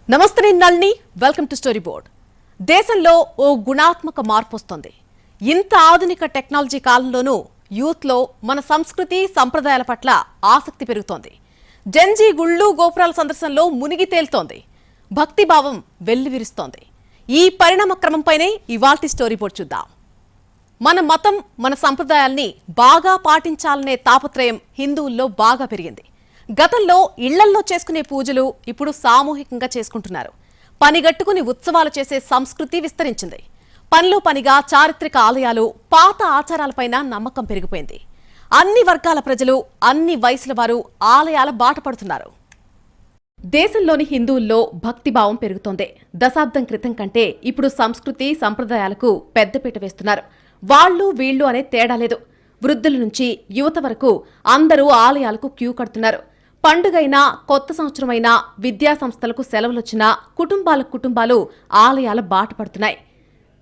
నమస్తే నేను Nalini welcome to story board. దేశంలో ఓ గుణాత్మక మార్పు వస్తుంది. ఇంత ఆధునిక టెక్నాలజీ కాలంలోనూ యూత్లో మన సంస్కృతి సంప్రదాయాల పట్ల ఆసక్తి పెరుగుతోంది. జెన్జీ గుళ్ళు గోపురాల సందర్శనలో మునిగి తేలుతోంది. భక్తిభావం వెల్లివిరుస్తోంది. ఈ పరిణామ క్రమంపైనే ఇవాల్టి స్టోరీ బోర్డ్ చూద్దాం. మన మతం మన సంప్రదాయాల్ని బాగా పాటించాలనే తాపత్రయం హిందువుల్లో బాగా పెరిగింది. గతంలో ఇళ్లల్లో చేసుకునే పూజలు ఇప్పుడు సామూహికంగా చేసుకుంటున్నారు. పనిగట్టుకుని ఉత్సవాలు చేసే సంస్కృతి విస్తరించింది. పనిలో పనిగా చారిత్రక ఆలయాలు, పాత ఆచారాలపైన నమ్మకం పెరిగిపోయింది. అన్ని వర్గాల ప్రజలు, అన్ని వయసుల వారు ఆలయాల బాట పడుతున్నారు. దేశంలోని హిందువుల్లో భక్తిభావం పెరుగుతోంది. దశాబ్దం క్రితం కంటే ఇప్పుడు సంస్కృతి సంప్రదాయాలకు పెద్దపీట వేస్తున్నారు. వాళ్లు వీళ్లు అనే తేడా లేదు. వృద్ధుల నుంచి యువత వరకు అందరూ ఆలయాలకు క్యూ కడుతున్నారు. పండుగైనా, కొత్త సంవత్సరమైనా, విద్యా సంస్థలకు సెలవులొచ్చినా కుటుంబాలు ఆలయాల బాట పడుతున్నాయి.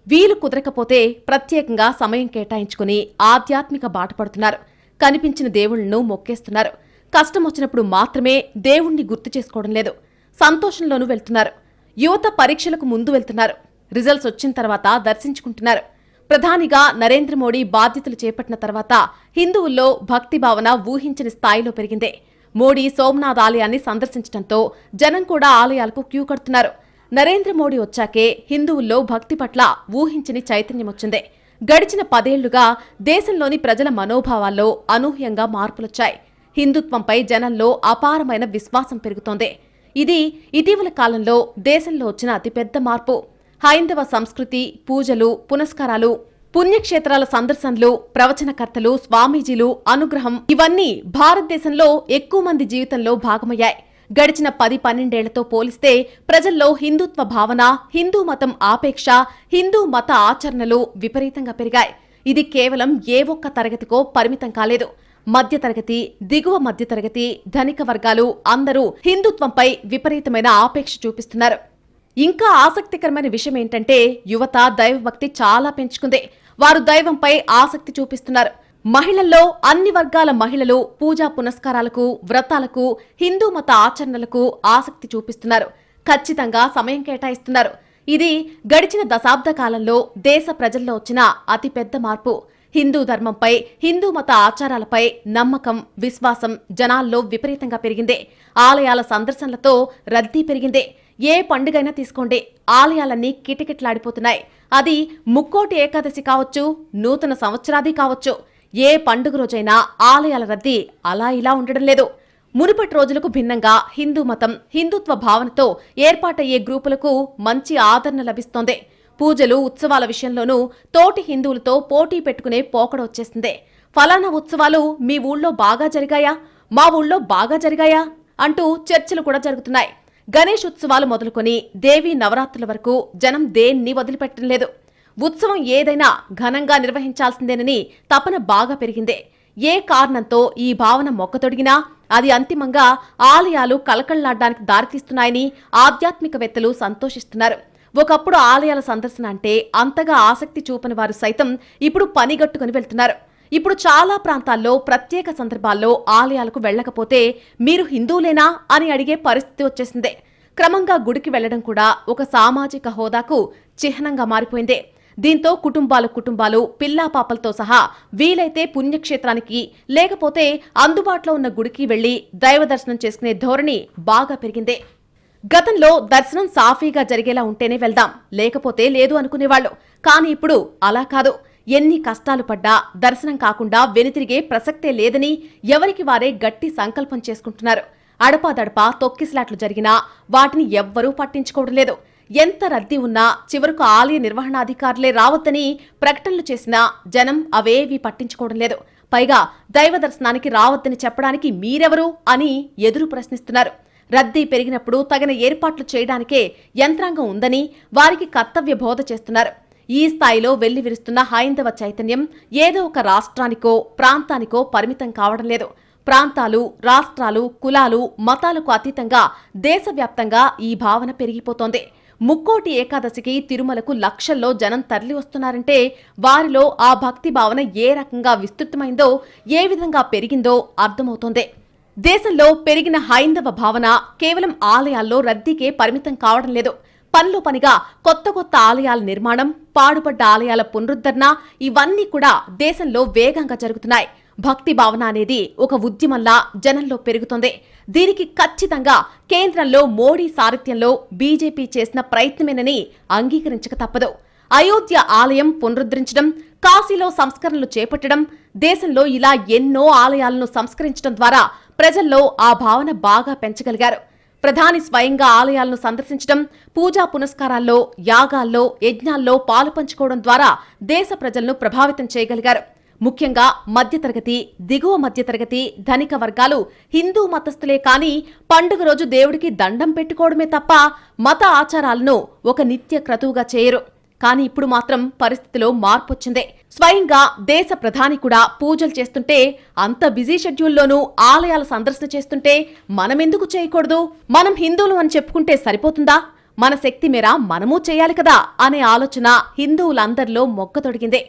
వీలు కుదరకపోతే ప్రత్యేకంగా సమయం కేటాయించుకుని ఆధ్యాత్మిక బాట పడుతున్నారు. కనిపించిన దేవుళ్లను మొక్కేస్తున్నారు. కష్టం వచ్చినప్పుడు మాత్రమే దేవుణ్ణి గుర్తు చేసుకోవడం లేదు. సంతోషంలోనూ వెళ్తున్నారు. యువత పరీక్షలకు ముందు వెళ్తున్నారు. రిజల్ట్స్ వచ్చిన తర్వాత దర్శించుకుంటున్నారు. ప్రధానిగా నరేంద్ర మోడీ బాధ్యతలు చేపట్టిన తర్వాత హిందువుల్లో భక్తిభావన ఊహించని స్థాయిలో పెరిగింది. మోడీ సోమనాథ్ ఆలయాన్ని సందర్శించడంతో జనం కూడా ఆలయాలకు క్యూ కడుతున్నారు. నరేంద్ర మోడీ వచ్చాకే హిందువుల్లో భక్తి పట్ల ఊహించని చైతన్యం వచ్చింది. గడిచిన 10 ఏళ్లుగా దేశంలోని ప్రజల మనోభావాల్లో అనూహ్యంగా మార్పులొచ్చాయి. హిందుత్వంపై జనంలో అపారమైన విశ్వాసం పెరుగుతోంది. ఇది ఇటీవల కాలంలో దేశంలో వచ్చిన అతిపెద్ద మార్పు. హైందవ సంస్కృతి, పూజలు, పునస్కారాలు, పుణ్యక్షేత్రాల సందర్శనలు, ప్రవచనకర్తలు, స్వామీజీలు, అనుగ్రహం ఇవన్నీ భారతదేశంలో ఎక్కువ మంది జీవితంలో భాగమయ్యాయి. గడిచిన 10-12 ఏళ్లతో పోలిస్తే ప్రజల్లో హిందుత్వ భావన, హిందూ మతం ఆపేక్ష, హిందూ మత ఆచరణలు విపరీతంగా పెరిగాయి. ఇది కేవలం ఏ ఒక్క తరగతికో పరిమితం కాలేదు. మధ్యతరగతి, దిగువ మధ్యతరగతి, ధనిక వర్గాలు అందరూ హిందుత్వంపై విపరీతమైన ఆపేక్ష చూపిస్తున్నారు. ఇంకా ఆసక్తికరమైన విషయం ఏంటంటే యువత దైవభక్తి చాలా పెంచుకుంది. వారు దైవంపై ఆసక్తి చూపిస్తున్నారు. మహిళల్లో అన్ని వర్గాల మహిళలు పూజా పునస్కారాలకు, వ్రతాలకు, హిందూ మత ఆచరణలకు ఆసక్తి చూపిస్తున్నారు. ఖచ్చితంగా సమయం కేటాయిస్తున్నారు. ఇది గడిచిన దశాబ్ద కాలంలో దేశ ప్రజల్లో వచ్చిన అతిపెద్ద మార్పు. హిందూ ధర్మంపై, హిందూ మత ఆచారాలపై నమ్మకం, విశ్వాసం జనాల్లో విపరీతంగా పెరిగింది. ఆలయాల సందర్శనలతో రద్దీ పెరిగింది. ఏ పండుగైనా తీసుకోండి, ఆలయాలన్నీ కిటకిటలాడిపోతున్నాయి. అది ముక్కోటి ఏకాదశి కావచ్చు, నూతన సంవత్సరాది కావచ్చు. ఏ పండుగ రోజైనా ఆలయాల రద్దీ అలా ఇలా ఉండడం లేదు. మునుపటి రోజులకు భిన్నంగా హిందూ మతం, హిందుత్వ భావనతో ఏర్పాటయ్యే గ్రూపులకు మంచి ఆదరణ లభిస్తోంది. పూజలు, ఉత్సవాల విషయంలోనూ తోటి హిందువులతో పోటీ పెట్టుకునే పోకడొచ్చేసింది. ఫలానా ఉత్సవాలు మీ ఊళ్ళో బాగా జరిగాయా, మా ఊళ్ళో బాగా జరిగాయా అంటూ చర్చలు కూడా జరుగుతున్నాయి. గణేష్ ఉత్సవాలు మొదలుకొని దేవీ నవరాత్రుల వరకు జనం దేన్ని వదిలిపెట్టడం లేదు. ఉత్సవం ఏదైనా ఘనంగా నిర్వహించాల్సిందేనని తపన బాగా పెరిగిందే. ఏ కారణంతో ఈ భావన మొక్కతొడిగినా అది అంతిమంగా ఆలయాలు కలకళ్లాడ్డానికి దారితీస్తున్నాయని ఆధ్యాత్మికవేత్తలు సంతోషిస్తున్నారు. ఒకప్పుడు ఆలయాల సందర్శన అంటే అంతగా ఆసక్తి చూపని వారు సైతం ఇప్పుడు పనిగట్టుకుని వెళ్తున్నారు. ఇప్పుడు చాలా ప్రాంతాల్లో ప్రత్యేక సందర్భాల్లో ఆలయాలకు వెళ్లకపోతే మీరు హిందువులేనా అని అడిగే పరిస్థితి వచ్చేసిందే. క్రమంగా గుడికి వెళ్లడం కూడా ఒక సామాజిక హోదాకు చిహ్నంగా మారిపోయింది. దీంతో కుటుంబాలు పిల్లాపాపలతో సహా వీలైతే పుణ్యక్షేత్రానికి, లేకపోతే అందుబాటులో ఉన్న గుడికి వెళ్లి దైవ దర్శనం చేసుకునే ధోరణి బాగా పెరిగింది. గతంలో దర్శనం సాఫీగా జరిగేలా ఉంటేనే వెళ్దాం, లేకపోతే లేదు అనుకునేవాళ్లు. కానీ ఇప్పుడు అలా కాదు. ఎన్ని కష్టాలు పడ్డా దర్శనం కాకుండా వెనుతిరిగే ప్రసక్తే లేదని ఎవరికి వారే గట్టి సంకల్పం చేసుకుంటున్నారు. అడపాదడపా తొక్కిసలాట్లు జరిగినా వాటిని ఎవ్వరూ పట్టించుకోవడం లేదు. ఎంత రద్దీ ఉన్నా చివరకు ఆలయ నిర్వహణాధికారులే రావద్దని ప్రకటనలు చేసినా జనం అవేవీ పట్టించుకోవడం లేదు. పైగా దైవ దర్శనానికి రావద్దని చెప్పడానికి మీరెవరు అని ఎదురు ప్రశ్నిస్తున్నారు. రద్దీ పెరిగినప్పుడు తగిన ఏర్పాట్లు చేయడానికే యంత్రాంగం ఉందని వారికి కర్తవ్య బోధ చేస్తున్నారు. ఈ స్థాయిలో వెల్లివిరుస్తున్న హైందవ చైతన్యం ఏదో ఒక రాష్ట్రానికో ప్రాంతానికో పరిమితం కావడం లేదు. ప్రాంతాలు, రాష్ట్రాలు, కులాలు, మతాలకు అతీతంగా దేశవ్యాప్తంగా ఈ భావన పెరిగిపోతోంది. ముక్కోటి ఏకాదశికి తిరుమలకు లక్షల్లో జనం తరలి వస్తున్నారంటే వారిలో ఆ భక్తి భావన ఏ రకంగా విస్తృతమైందో, ఏ విధంగా పెరిగిందో అర్థమవుతోంది. దేశంలో పెరిగిన హైందవ భావన కేవలం ఆలయాల్లో రద్దీకే పరిమితం కావడం లేదు. పనిలో పనిగా కొత్త ఆలయాల నిర్మాణం, పాడుపడ్డ ఆలయాల పునరుద్ధరణ ఇవన్నీ కూడా దేశంలో వేగంగా జరుగుతున్నాయి. భక్తి భావన అనేది ఒక ఉద్యమంలా జనంలో పెరుగుతోంది. దీనికి ఖచ్చితంగా కేంద్రంలో మోడీ సారథ్యంలో బీజేపీ చేసిన ప్రయత్నమేనని అంగీకరించక తప్పదు. అయోధ్య ఆలయం పునరుద్ధరించడం, కాశీలో సంస్కరణలు చేపట్టడం, దేశంలో ఇలా ఎన్నో ఆలయాలను సంస్కరించడం ద్వారా ప్రజల్లో ఆ భావన బాగా పెంచగలిగారు. ప్రధాని స్వయంగా ఆలయాలను సందర్శించడం, పూజా పునస్కారాల్లో, యాగాల్లో, యజ్ఞాల్లో పాలుపంచుకోవడం ద్వారా దేశ ప్రజలను ప్రభావితం చేయగలిగారు. ముఖ్యంగా మధ్యతరగతి, దిగువ మధ్యతరగతి, ధనిక వర్గాలు హిందూ మతస్థులే కాని పండుగ రోజు దేవుడికి దండం పెట్టుకోవడమే తప్ప మత ఆచారాలను ఒక నిత్య క్రతువుగా చేయరు. కానీ ఇప్పుడు మాత్రం పరిస్థితిలో మార్పొచ్చింది. స్వయంగా దేశ ప్రధాని కూడా పూజలు చేస్తుంటే, అంత బిజీ షెడ్యూల్లోనూ ఆలయాల సందర్శన చేస్తుంటే మనమెందుకు చేయకూడదు? మనం హిందువులు అని చెప్పుకుంటే సరిపోతుందా? మన శక్తి మేర మనమూ చేయాలి కదా అనే ఆలోచన హిందువులందరిలో మొగ్గతొడిగింది.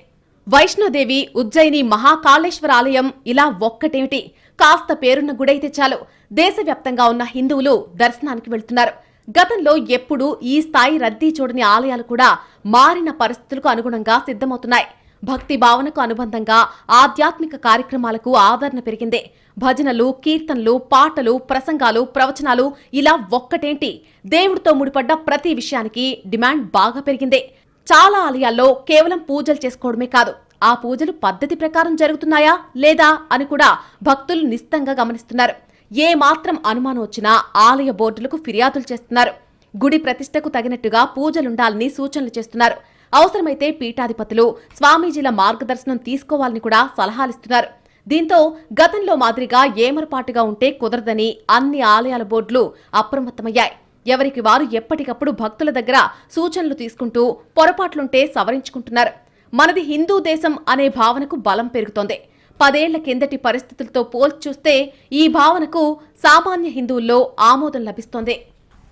వైష్ణోదేవి, ఉజ్జయిని మహాకాళేశ్వర ఆలయం ఇలా ఒక్కటేమిటి, కాస్త పేరున్న గుడైతే చాలు దేశవ్యాప్తంగా ఉన్న హిందువులు దర్శనానికి వెళ్తున్నారు. గతంలో ఎప్పుడూ ఈ స్థాయి రద్దీ చూడని ఆలయాలు కూడా మారిన పరిస్థితులకు అనుగుణంగా సిద్ధమవుతున్నాయి. భక్తి భావనకు అనుబంధంగా ఆధ్యాత్మిక కార్యక్రమాలకు ఆదరణ పెరిగింది. భజనలు, కీర్తనలు, పాటలు, ప్రసంగాలు, ప్రవచనాలు ఇలా ఒక్కటేంటి, దేవుడితో ముడిపడ్డ ప్రతి విషయానికి డిమాండ్ బాగా పెరిగింది. చాలా ఆలయాల్లో కేవలం పూజలు చేసుకోవడమే కాదు, ఆ పూజలు పద్ధతి ప్రకారం జరుగుతున్నాయా లేదా అని కూడా భక్తులు నిశితంగా గమనిస్తున్నారు. ఏ మాత్రం అనుమానం వచ్చినా ఆలయ బోర్డులకు ఫిర్యాదులు చేస్తున్నారు. గుడి ప్రతిష్టకు తగినట్టుగా పూజలుండాలని సూచనలు చేస్తున్నారు. అవసరమైతే పీఠాధిపతులు, స్వామీజీల మార్గదర్శనం తీసుకోవాలని కూడా సలహాలిస్తున్నారు. దీంతో గతంలో మాదిరిగా ఏమరపాటుగా ఉంటే కుదరదని అన్ని ఆలయాల బోర్డులు అప్రమత్తమయ్యాయి. ఎవరికి వారు ఎప్పటికప్పుడు భక్తుల దగ్గర సూచనలు తీసుకుంటూ పొరపాట్లుంటే సవరించుకుంటున్నారు. మనది హిందూ దేశం అనే భావనకు బలం పెరుగుతోంది. 10 ఏళ్ల కిందటి పరిస్థితులతో పోల్చి చూస్తే ఈ భావనకు సామాన్య హిందువుల్లో ఆమోదం లభిస్తోంది.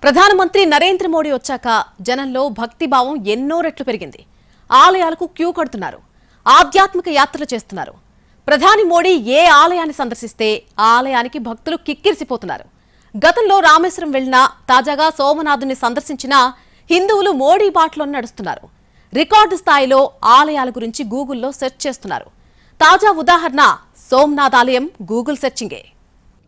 ప్రధానమంత్రి నరేంద్ర మోడీ వచ్చాక జనంలో భక్తిభావం ఎన్నో రెట్లు పెరిగింది. ఆలయాలకు క్యూ కడుతున్నారు, ఆధ్యాత్మిక యాత్రలు చేస్తున్నారు. ప్రధాని మోడీ ఏ ఆలయాన్ని సందర్శిస్తే ఆ ఆలయానికి భక్తులు కిక్కిరిసిపోతున్నారు. గతంలో రామేశ్వరం వెళ్లినా, తాజాగా సోమనాథుని సందర్శించినా హిందువులు మోడీ బాటలో నడుస్తున్నారు. రికార్డు స్థాయిలో ఆలయాల గురించి గూగుల్లో సెర్చ్ చేస్తున్నారు. తాజా ఉదాహరణ సోమనాథ్ ఆలయం గూగుల్ సెర్చింగే.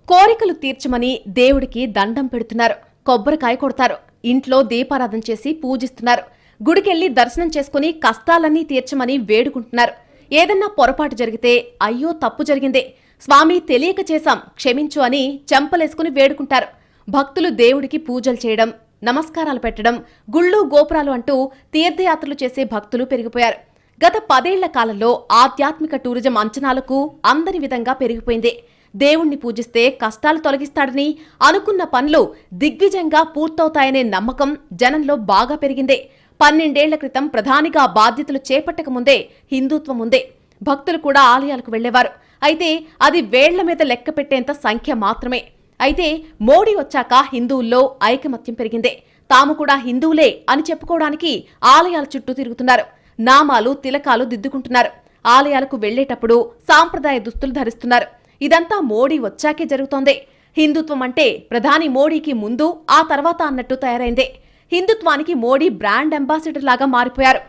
కోరికలు తీర్చమని దేవుడికి దండం పెడుతున్నారు, కొబ్బరికాయ కొడతారు, ఇంట్లో దీపారాధన చేసి పూజిస్తున్నారు, గుడికెళ్లి దర్శనం చేసుకుని కష్టాలన్నీ తీర్చమని వేడుకుంటున్నారు. ఏదన్నా పొరపాటు జరిగితే అయ్యో తప్పు జరిగిందే, స్వామి తెలియక చేశాం క్షమించు అని చెంపలేసుకుని వేడుకుంటారు. భక్తులు దేవుడికి పూజలు చేయడం, నమస్కారాలు పెట్టడం, గుళ్ళు గోపురాలు అంటూ తీర్థయాత్రలు చేసే భక్తులు పెరిగిపోయారు. గత 10 ఏళ్ల కాలంలో ఆధ్యాత్మిక టూరిజం అంచనాలకు అందని విధంగా పెరిగిపోయింది. దేవుణ్ణి పూజిస్తే కష్టాలు తొలగిస్తాడని, అనుకున్న పనులు దిగ్విజయంగా పూర్తవుతాయనే నమ్మకం జనంలో బాగా పెరిగింది. 12 ఏళ్ల క్రితం ప్రధానిగా బాధ్యతలు చేపట్టకముందే హిందుత్వం ఉందే. భక్తులు కూడా ఆలయాలకు వెళ్లేవారు. అయితే అది వేళ్ల మీద లెక్క పెట్టేంత సంఖ్య మాత్రమే. అయితే మోడీ వచ్చాక హిందువుల్లో ఐకమత్యం పెరిగింది. తాము కూడా హిందువులే అని చెప్పుకోవడానికి ఆలయాల చుట్టూ తిరుగుతున్నారు. నామాలు, తిలకాలు దిద్దుకుంటున్నారు. ఆలయాలకు వెళ్లేటప్పుడు సాంప్రదాయ దుస్తులు ధరిస్తున్నారు. ఇదంతా మోడీ వచ్చాకే జరుగుతోంది. హిందుత్వం అంటే ప్రధాని మోడీకి ముందు ఆ తర్వాత అన్నట్టు తయారైందే. హిందుత్వానికి మోడీ బ్రాండ్ అంబాసిడర్ లాగా మారిపోయారు.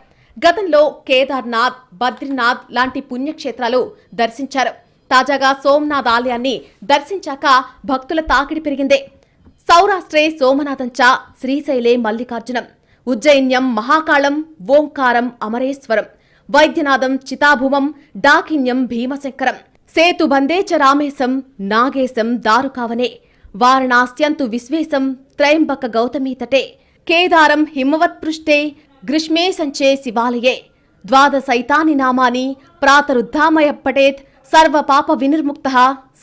గతంలో కేదార్నాథ్, బద్రీనాథ్ లాంటి పుణ్యక్షేత్రాలు దర్శించారు. తాజాగా సోమనాథ్ ఆలయాన్ని దర్శించాక భక్తుల తాకిడి పెరిగిందే. సౌరాష్ట్రే సోమనాథంచ, శ్రీశైలే మల్లికార్జునం, ఉజ్జయిన్యం మహాకాళం, ఓంకారం అమరేశ్వరం, వైద్యనాథం చితాభువం, డాకిన్యం భీమశంకరం, సేతుబందే చ రామేశం, నాగేశం దారుకావనే, వారణాస్యంతు విశ్వేశం, త్రయంబక గౌతమీతటే, కేదారం హిమవత్పృష్టే, గ్రీష్మే సంచే శివాలయే, ద్వాదశైతాని నామాని ప్రాతరుద్ధామయ పఠేత్, సర్వ పాప వినిర్ముక్త,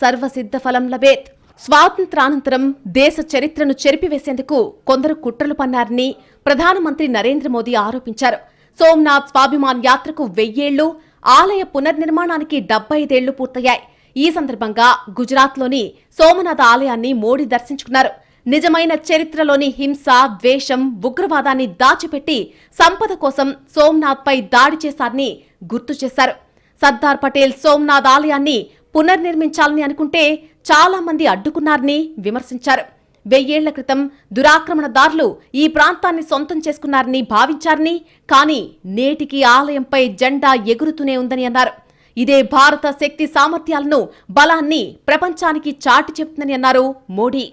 సర్వసిద్ధఫలం లభేత్. స్వాతంత్రానంతరం దేశ చరిత్రను చెరిపివేసేందుకు కొందరు కుట్రలు పన్నారని ప్రధానమంత్రి నరేంద్ర మోదీ ఆరోపించారు. సోమనాథ్ స్వాభిమాన్ యాత్రకు 1000 ఏళ్లు, ఆలయ పునర్నిర్మాణానికి 75 ఏళ్లు పూర్తయ్యాయి. ఈ సందర్భంగా గుజరాత్లోని సోమనాథ్ ఆలయాన్ని మోడీ దర్శించుకున్నారు. నిజమైన చరిత్రలోని హింస, ద్వేషం, ఉగ్రవాదాన్ని దాచిపెట్టి సంపద కోసం సోమనాథ్పై దాడి చేశారని గుర్తు చేశారు. సర్దార్ పటేల్ సోమనాథ్ ఆలయాన్ని పునర్నిర్మించాలని అనుకుంటే చాలా మంది అడ్డుకున్నారని విమర్శించారు. 1000 ఏళ్ల క్రితం దురాక్రమణదారులు ఈ ప్రాంతాన్ని సొంతం చేసుకున్నారని భావించారని, కానీ నేటికి ఆలయంపై జెండా ఎగురుతూనే ఉందని అన్నారు. ఇదే భారత శక్తి సామర్థ్యాలను, బలాన్ని ప్రపంచానికి చాటి చెప్తుందని అన్నారు మోడీ.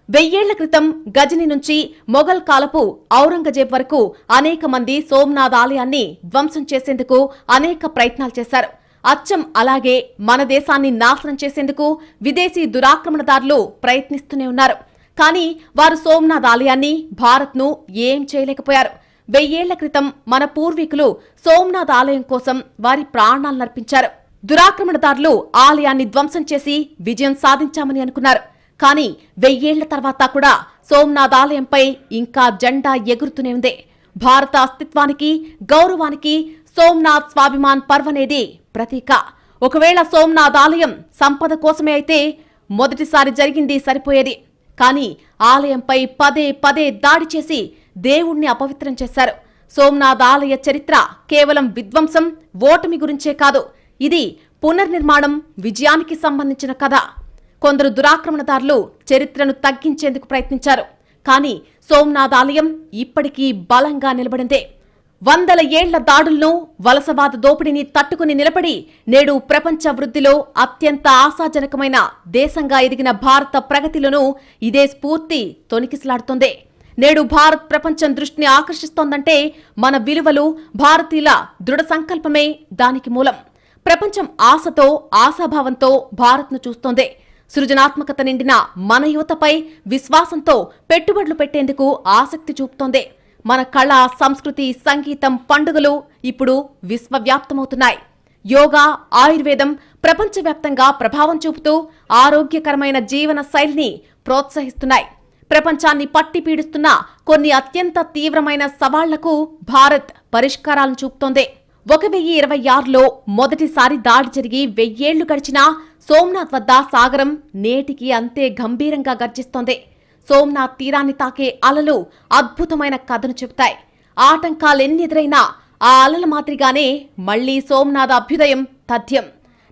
1000 ఏళ్ల క్రితం గజని నుంచి మొఘల్ కాలపు ఔరంగజేబ్ వరకు అనేక మంది సోమనాథ్ ఆలయాన్ని ధ్వంసం చేసేందుకు అనేక ప్రయత్నాలు చేశారు. అచ్చం అలాగే మన దేశాన్ని నాశనం చేసేందుకు విదేశీ దురాక్రమణదారులు ప్రయత్నిస్తూనే ఉన్నారు. కానీ వారు సోమనాథ్ ఆలయాన్ని, భారత్ను ఏం చేయలేకపోయారు. 1000 ఏళ్ల క్రితం మన పూర్వీకులు సోమనాథ్ ఆలయం కోసం వారి ప్రాణాలనర్పించారు. దురాక్రమణదారులు ఆలయాన్ని ధ్వంసం చేసి విజయం సాధించామని అనుకున్నారు. కానీ 1000 ఏళ్ల తర్వాత కూడా సోమనాథ్ ఆలయంపై ఇంకా జెండా ఎగురుతూనే ఉంది. భారత అస్తిత్వానికి, గౌరవానికి సోమనాథ్ స్వాభిమాన్ పర్వ్ అనేది ప్రతీక. ఒకవేళ సోమనాథ్ ఆలయం సంపద కోసమే అయితే మొదటిసారి జరిగింది సరిపోయేది. కానీ ఆలయంపై పదే పదే దాడి చేసి దేవుణ్ణి అపవిత్రం చేశారు. సోమనాథ్ ఆలయ చరిత్ర కేవలం విధ్వంసం, ఓటమి గురించే కాదు. ఇది పునర్నిర్మాణం, విజయానికి సంబంధించిన కథ. కొందరు దురాక్రమణదారులు చరిత్రను తగ్గించేందుకు ప్రయత్నించారు. కానీ సోమనాథ్ ఆలయం ఇప్పటికీ బలంగా నిలబడిందే. 100 ఏళ్ల దాడులను, వలసవాద దోపిడీని తట్టుకుని నిలబడి నేడు ప్రపంచ వృద్ధిలో అత్యంత ఆశాజనకమైన దేశంగా ఎదిగిన భారత ప్రగతిలోనూ ఇదే స్ఫూర్తి తొణికిసలాడుతోంది. నేడు భారత్ ప్రపంచం దృష్టిని ఆకర్షిస్తోందంటే మన విలువలు, భారతీయుల దృఢ సంకల్పమే దానికి మూలం. ప్రపంచం ఆశతో, ఆశాభావంతో భారత్ను చూస్తోంది. సృజనాత్మకత నిండిన మన యువతపై విశ్వాసంతో పెట్టుబడులు పెట్టేందుకు ఆసక్తి చూపుతోంది. మన కళ, సంస్కృతి, సంగీతం, పండుగలు ఇప్పుడు విశ్వవ్యాప్తమవుతున్నాయి. యోగా, ఆయుర్వేదం ప్రపంచవ్యాప్తంగా ప్రభావం చూపుతూ ఆరోగ్యకరమైన జీవన శైలిని ప్రోత్సహిస్తున్నాయి. ప్రపంచాన్ని పట్టి పీడిస్తున్న కొన్ని అత్యంత తీవ్రమైన సవాళ్లకు భారత్ పరిష్కారాలను చూపుతోంది. 1026లో మొదటిసారి దాడి జరిగి 1000 ఏళ్లు గడిచినా సోమనాథ్ వద్ద సాగరం నేటికి అంతే గంభీరంగా గర్జిస్తోంది. సోమనాథ్ తీరాన్ని తాకే అలలు అద్భుతమైన కథను చెబుతాయి. ఆటంకాలెన్నెదురైనా ఆ అలల మాదిరిగానే మళ్లీ సోమనాథ్ అభ్యుదయం తథ్యం.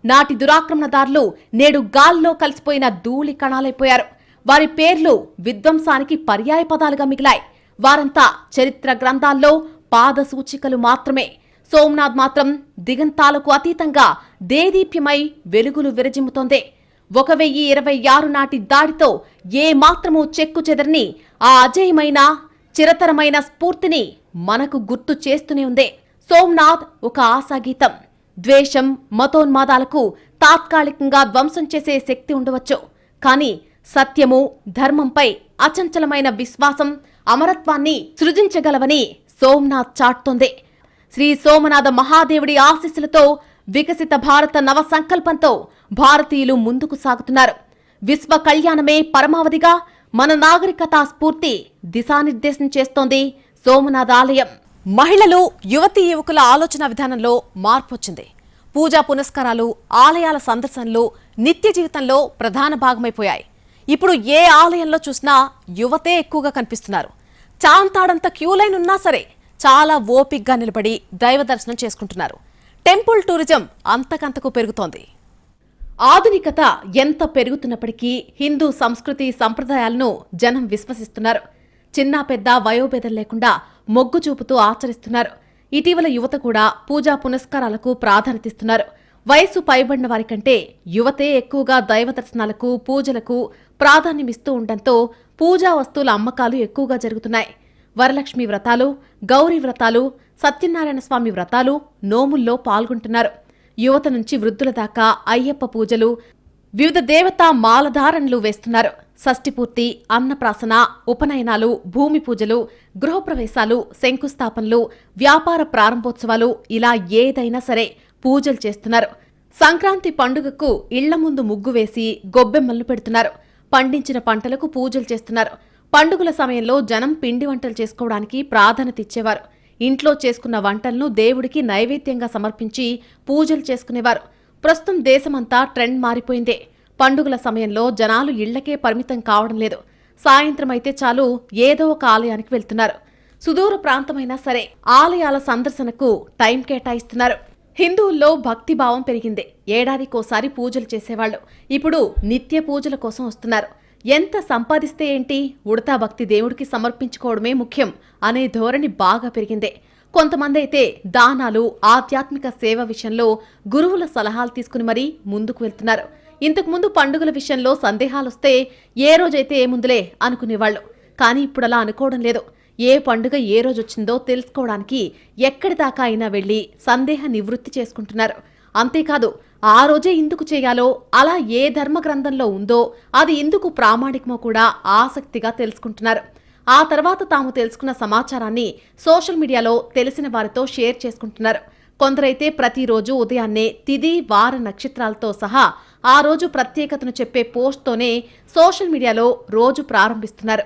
నాటి దురాక్రమణదారులు నేడు గాల్లో కలిసిపోయిన ధూళి కణాలైపోయారు. వారి పేర్లు విధ్వంసానికి పర్యాయ పదాలుగా మిగిలాయి. వారంతా చరిత్ర గ్రంథాల్లో పాదసూచికలు మాత్రమే. సోమనాథ్ మాత్రం దిగంతాలకు అతీతంగా దేదీప్యమై వెలుగులు విరజిమ్ముతోంది. 1026 నాటి దాడితో ఏ మాత్రమూ చెక్కు చెదరని ఆ అజేయమైన, చిరతరమైన స్ఫూర్తిని మనకు గుర్తు చేస్తూనే ఉంది. సోమనాథ్ ఒక ఆశాగీతం. ద్వేషం, మతోన్మాదాలకు తాత్కాలికంగా ధ్వంసం చేసే శక్తి ఉండవచ్చు. కానీ సత్యము, ధర్మంపై అచంచలమైన విశ్వాసం, అమరత్వాన్ని సృజించగలవని సోమనాథ్ చాటుతోంది. శ్రీ సోమనాథ మహాదేవుడి ఆశీస్సులతో వికసిత భారత నవ సంకల్పంతో భారతీయులు ముందుకు సాగుతున్నారు. విశ్వ కళ్యాణమే పరమావధిగా మన నాగరికతా స్ఫూర్తి దిశానిర్దేశం చేస్తోంది సోమనాథ ఆలయం. మహిళలు, యువతీ యువకుల ఆలోచన విధానంలో మార్పు వచ్చింది. పూజా పునస్కారాలు, ఆలయాల సందర్శనలు నిత్య జీవితంలో ప్రధాన భాగమైపోయాయి. ఇప్పుడు ఏ ఆలయంలో చూసినా యువతే ఎక్కువగా కనిపిస్తున్నారు. చాంతాడంత క్యూలైన్ ఉన్నా సరే చాలా ఓపిగ్గా నిలబడి దైవ దర్శనం చేసుకుంటున్నారు. టెంపుల్ టూరిజం అంతకంతకు పెరుగుతోంది. ఆధునికత ఎంత పెరుగుతున్నప్పటికీ హిందూ సంస్కృతి, సంప్రదాయాలను జనం విశ్వసిస్తున్నారు. చిన్న పెద్ద వయోభేదం లేకుండా మొగ్గు చూపుతూ ఆచరిస్తున్నారు. ఇటీవల యువత కూడా పూజా పునస్కారాలకు ప్రాధాన్యతిస్తున్నారు. వయసు పైబడిన వారి కంటే యువతే ఎక్కువగా దైవ దర్శనాలకు, పూజలకు ప్రాధాన్యమిస్తూ ఉండటంతో పూజా వస్తువుల అమ్మకాలు ఎక్కువగా జరుగుతున్నాయి. వరలక్ష్మి వ్రతాలు, గౌరీ వ్రతాలు, సత్యనారాయణ స్వామి వ్రతాలు, నోముల్లో పాల్గొంటున్నారు. యువత నుంచి వృద్ధుల దాకా అయ్యప్ప పూజలు, వివిధ దేవతా మాలధారణలు వేస్తున్నారు. షష్ఠిపూర్తి, అన్నప్రాసన, ఉపనయనాలు, భూమి పూజలు, గృహప్రవేశాలు, శంకుస్థాపనలు, వ్యాపార ప్రారంభోత్సవాలు ఇలా ఏదైనా సరే పూజలు చేస్తున్నారు. సంక్రాంతి పండుగకు ఇళ్ల ముందు ముగ్గు వేసి గొబ్బెమ్మలను పెడుతున్నారు. పండించిన పంటలకు పూజలు చేస్తున్నారు. పండుగల సమయంలో జనం పిండి వంటలు చేసుకోవడానికి ప్రాధాన్యత ఇచ్చేవారు. ఇంట్లో చేసుకున్న వంటలను దేవుడికి నైవేద్యంగా సమర్పించి పూజలు చేసుకునేవారు. ప్రస్తుతం దేశమంతా ట్రెండ్ మారిపోయిందే. పండుగల సమయంలో జనాలు ఇళ్లకే పరిమితం కావడం లేదు. సాయంత్రం అయితే చాలు ఏదో ఒక ఆలయానికి వెళ్తున్నారు. సుదూర ప్రాంతమైనా సరే ఆలయాల సందర్శనకు టైం కేటాయిస్తున్నారు. హిందువుల్లో భక్తిభావం పెరిగింది. ఏడాదికోసారి పూజలు చేసేవాళ్లు ఇప్పుడు నిత్య పూజల కోసం వస్తున్నారు. ఎంత సంపాదిస్తే ఏంటి, ఉడతా భక్తి దేవుడికి సమర్పించుకోవడమే ముఖ్యం అనే ధోరణి బాగా పెరిగింది. కొంతమంది అయితే దానాలు, ఆధ్యాత్మిక సేవ విషయంలో గురువుల సలహాలు తీసుకుని మరీ ముందుకు వెళ్తున్నారు. ఇంతకుముందు పండుగల విషయంలో సందేహాలొస్తే ఏ రోజైతే ఏముందులే అనుకునేవాళ్లు. కానీ ఇప్పుడలా అనుకోవడం లేదు. ఏ పండుగ ఏ రోజొచ్చిందో తెలుసుకోవడానికి ఎక్కడిదాకా అయినా వెళ్లి సందేహ నివృత్తి చేసుకుంటున్నారు. అంతేకాదు, ఆ రోజే ఎందుకు చేయాలో, అలా ఏ ధర్మ గ్రంథంలో ఉందో, అది ఎందుకు ప్రామాణికమో కూడా ఆసక్తిగా తెలుసుకుంటున్నారు. ఆ తర్వాత తాము తెలుసుకున్న సమాచారాన్ని సోషల్ మీడియాలో తెలిసిన వారితో షేర్ చేసుకుంటున్నారు. కొందరైతే ప్రతిరోజు ఉదయాన్నే తిథి, వార, నక్షత్రాలతో సహా ఆ రోజు ప్రత్యేకతను చెప్పే పోస్ట్తోనే సోషల్ మీడియాలో రోజు ప్రారంభిస్తున్నారు.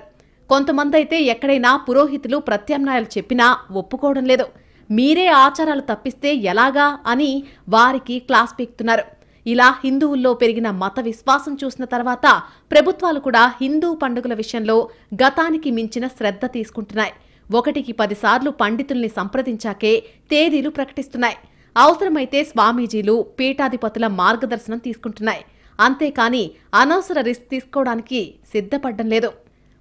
కొంతమంది అయితే ఎక్కడైనా పురోహితులు ప్రత్యామ్నాయాలు చెప్పినా ఒప్పుకోవడం లేదు. మీరే ఆచారాలు తప్పిస్తే ఎలాగా అని వారికి క్లాస్ పీకుతున్నారు. ఇలా హిందువుల్లో పెరిగిన మత విశ్వాసం చూసిన తర్వాత ప్రభుత్వాలు కూడా హిందూ పండుగల విషయంలో గతానికి మించిన శ్రద్ధ తీసుకుంటున్నాయి. 1కి 10 సార్లు పండితుల్ని సంప్రదించాకే తేదీలు ప్రకటిస్తున్నాయి. అవసరమైతే స్వామీజీలు, పీఠాధిపతుల మార్గదర్శనం తీసుకుంటున్నాయి. అంతేకాని అనవసర రిస్క్ తీసుకోవడానికి సిద్ధపడ్డం లేదు.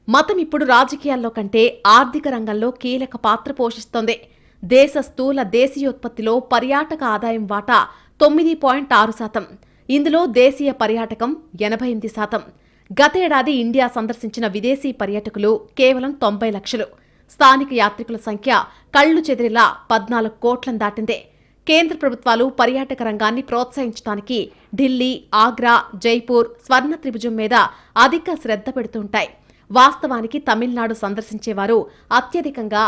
మతం ఇప్పుడు రాజకీయాల్లో కంటే ఆర్థిక రంగంలో కీలక పాత్ర పోషిస్తోంది. దేశ స్థూల దేశీయోత్పత్తిలో పర్యాటక ఆదాయం వాటా 9.6%. ఇందులో దేశీయ పర్యాటకం 88%. గతేడాది ఇండియా సందర్శించిన విదేశీ పర్యాటకులు కేవలం 90 లక్షలు. స్థానిక యాత్రికుల సంఖ్య కళ్లు చెదిరేలా 14 కోట్లను దాటిందే. కేంద్ర ప్రభుత్వాలు పర్యాటక రంగాన్ని ప్రోత్సహించడానికి ఢిల్లీ, ఆగ్రా, జైపూర్, స్వర్ణ త్రిభుజం మీద అధిక శ్రద్ధ పెడుతుంటాయి. వాస్తవానికి తమిళనాడు సందర్శించేవారు అత్యధికంగా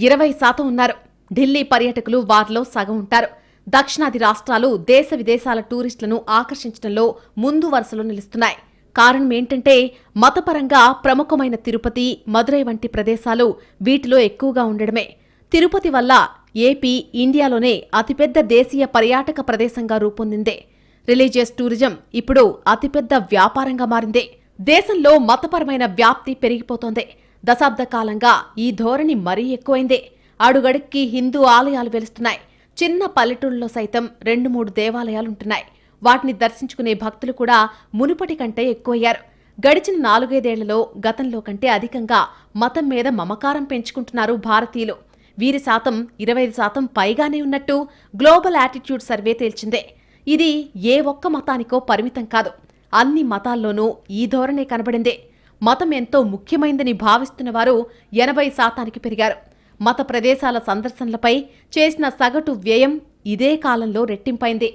20% ఉన్నారు. ఢిల్లీ పర్యాటకులు వారిలో సగం ఉంటారు. దక్షిణాది రాష్ట్రాలు దేశ విదేశాల టూరిస్టులను ఆకర్షించడంలో ముందు వరుసలో నిలుస్తున్నాయి. కారణం ఏంటంటే మతపరంగా ప్రముఖమైన తిరుపతి, మదురై వంటి ప్రదేశాలు వీటిలో ఎక్కువగా ఉండడమే. తిరుపతి వల్ల ఏపీ ఇండియాలోనే అతిపెద్ద దేశీయ పర్యాటక ప్రదేశంగా రూపొందిందే. రిలీజియస్ టూరిజం ఇప్పుడు అతిపెద్ద వ్యాపారంగా మారిందే. దేశంలో మతపరమైన వ్యాప్తి పెరిగిపోతోంది. దశాబ్ద కాలంగా ఈ ధోరణి మరీ ఎక్కువైందే. అడుగడుక్కి హిందూ ఆలయాలు వెలుస్తున్నాయి. చిన్న పల్లెటూళ్ళలో సైతం 2-3 దేవాలయాలుంటున్నాయి. వాటిని దర్శించుకునే భక్తులు కూడా మునుపటి కంటే ఎక్కువయ్యారు. గడిచిన 4-5 ఏళ్లలో గతంలో కంటే అధికంగా మతం మీద మమకారం పెంచుకుంటున్నారు భారతీయులు. వీరి శాతం 25% పైగానే ఉన్నట్టు గ్లోబల్ యాటిట్యూడ్ సర్వే తేల్చిందే. ఇది ఏ ఒక్క మతానికో పరిమితం కాదు. అన్ని మతాల్లోనూ ఈ ధోరణే కనబడిందే. మతం ఎంతో ముఖ్యమైందని భావిస్తున్న వారు 80%కి పెరిగారు. మత ప్రదేశాల సందర్శనలపై చేసిన సగటు వ్యయం ఇదే కాలంలో రెట్టింపైంది.